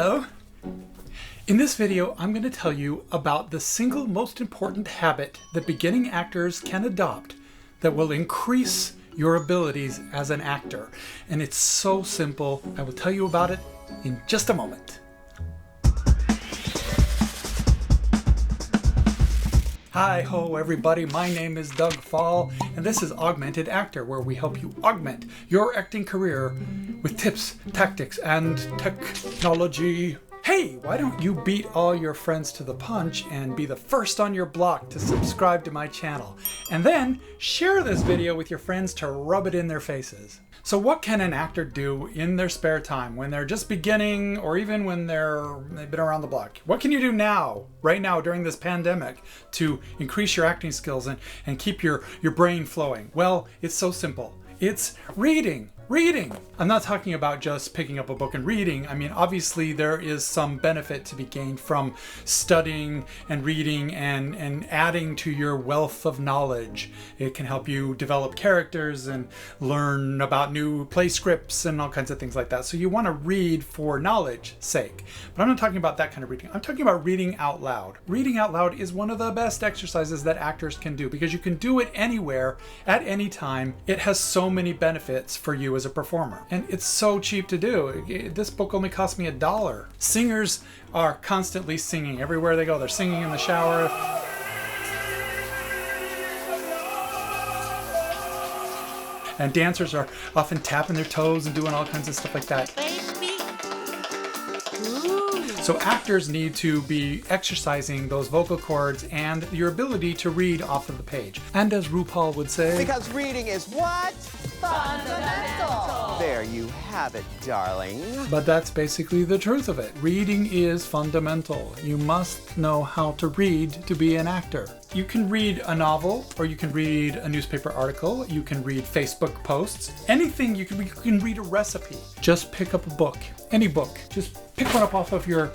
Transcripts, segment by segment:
Hello! In this video, I'm going to tell you about the single most important habit that beginning actors can adopt that will increase your abilities as an actor. And it's so simple. I will tell you about it in just a moment. Hi ho everybody, my name is Doug Fahl, and this is Augmented Actor, where we help you augment your acting career with tips, tactics, and technology. Hey, why don't you beat all your friends to the punch and be the first on your block to subscribe to my channel, and then share this video with your friends to rub it in their faces. So what can an actor do in their spare time when they're just beginning, or even when they've been around the block? What can you do now, right now during this pandemic, to increase your acting skills and keep your brain flowing? Well, it's so simple. It's reading. Reading! I'm not talking about just picking up a book and reading. I mean, obviously there is some benefit to be gained from studying and reading and adding to your wealth of knowledge. It can help you develop characters and learn about new play scripts and all kinds of things like that. So you want to read for knowledge's sake. But I'm not talking about that kind of reading. I'm talking about reading out loud. Reading out loud is one of the best exercises that actors can do because you can do it anywhere, at any time. It has so many benefits for you as a performer, and it's so cheap to do. This book only cost me $1. Singers are constantly singing everywhere they go. They're singing in the shower, and dancers are often tapping their toes and doing all kinds of stuff like that. So actors need to be exercising those vocal cords and your ability to read off of the page. And as RuPaul would say, because reading is what? Fundamental. There you have it, darling. But that's basically the truth of it. Reading is fundamental. You must know how to read to be an actor. You can read a novel, or you can read a newspaper article, you can read Facebook posts, anything. You can read a recipe. Just pick up a book, any book. Just pick one up off of your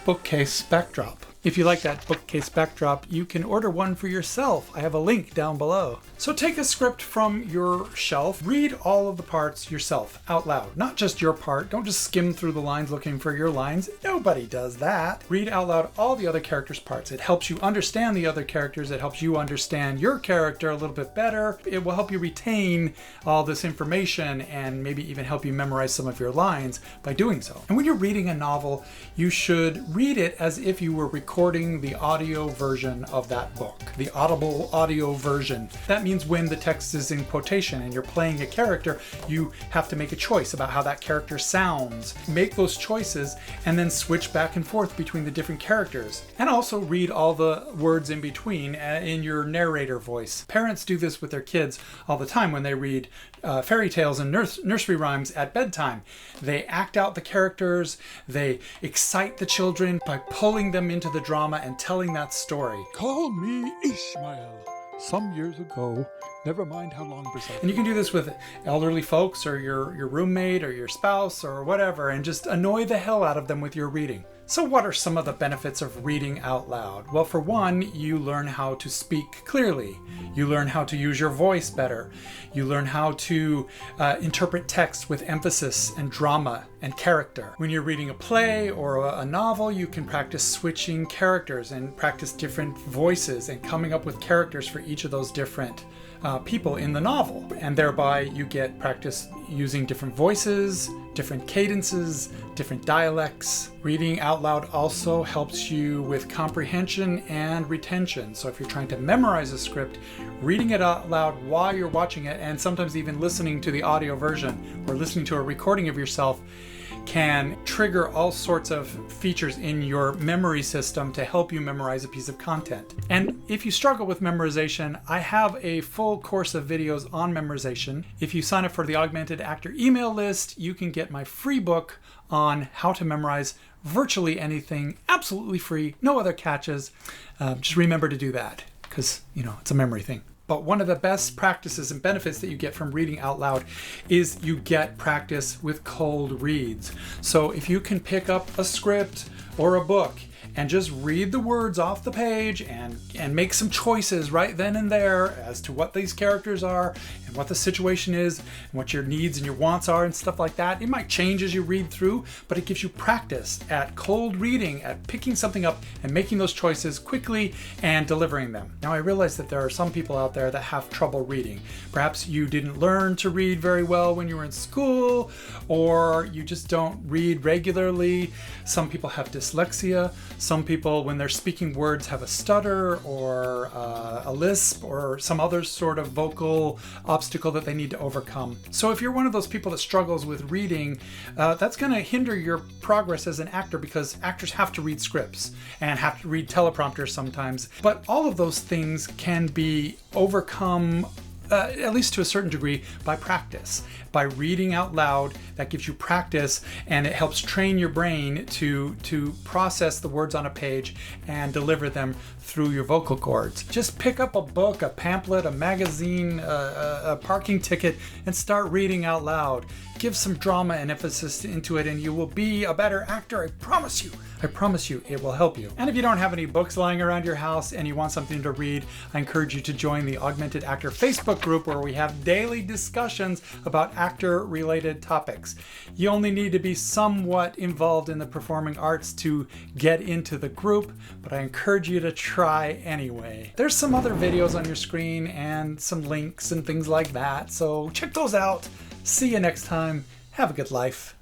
bookcase backdrop. If you like that bookcase backdrop, you can order one for yourself. I have a link down below. So take a script from your shelf, read all of the parts yourself out loud, not just your part. Don't just skim through the lines looking for your lines. Nobody does that. Read out loud all the other characters' parts. It helps you understand the other characters. It helps you understand your character a little bit better. It will help you retain all this information and maybe even help you memorize some of your lines by doing so. And when you're reading a novel, you should read it as if you were recording the audio version of that book, the audible audio version. That means when the text is in quotation and you're playing a character, you have to make a choice about how that character sounds. Make those choices and then switch back and forth between the different characters. And also read all the words in between in your narrator voice. Parents do this with their kids all the time when they read fairy tales and nursery rhymes at bedtime. They act out the characters, they excite the children by pulling them into the drama and telling that story. Call me Ishmael. Some years ago, never mind how long precisely. And you can do this with elderly folks or your roommate or your spouse or whatever, and just annoy the hell out of them with your reading. So what are some of the benefits of reading out loud? Well, for one, you learn how to speak clearly. You learn how to use your voice better. You learn how to interpret text with emphasis and drama and character. When you're reading a play or a novel, you can practice switching characters and practice different voices and coming up with characters for each of those different people in the novel. And thereby you get practice using different voices, different cadences, different dialects. Reading out loud also helps you with comprehension and retention. So if you're trying to memorize a script, reading it out loud while you're watching it, and sometimes even listening to the audio version or listening to a recording of yourself, can trigger all sorts of features in your memory system to help you memorize a piece of content. And if you struggle with memorization, I have a full course of videos on memorization. If you sign up for the Augmented Actor email list, you can get my free book on how to memorize virtually anything, absolutely free, no other catches. Just remember to do that because, it's a memory thing. But one of the best practices and benefits that you get from reading out loud is you get practice with cold reads. So if you can pick up a script or a book and just read the words off the page and make some choices right then and there as to what these characters are and what the situation is and what your needs and your wants are and stuff like that. It might change as you read through, but it gives you practice at cold reading, at picking something up and making those choices quickly and delivering them. Now, I realize that there are some people out there that have trouble reading. Perhaps you didn't learn to read very well when you were in school, or you just don't read regularly. Some people have dyslexia. Some people, when they're speaking words, have a stutter or a lisp or some other sort of vocal obstacle that they need to overcome. So if you're one of those people that struggles with reading, that's going to hinder your progress as an actor, because actors have to read scripts and have to read teleprompters sometimes. But all of those things can be overcome at least to a certain degree, by practice. By reading out loud, that gives you practice, and it helps train your brain to process the words on a page and deliver them through your vocal cords. Just pick up a book, a pamphlet, a magazine, a parking ticket, and start reading out loud. Give some drama and emphasis into it, and you will be a better actor. I promise you. I promise you, it will help you. And if you don't have any books lying around your house and you want something to read, I encourage you to join the Augmented Actor Facebook group, where we have daily discussions about actor-related topics. You only need to be somewhat involved in the performing arts to get into the group, but I encourage you to try anyway. There's some other videos on your screen and some links and things like that, so check those out. See you next time. Have a good life.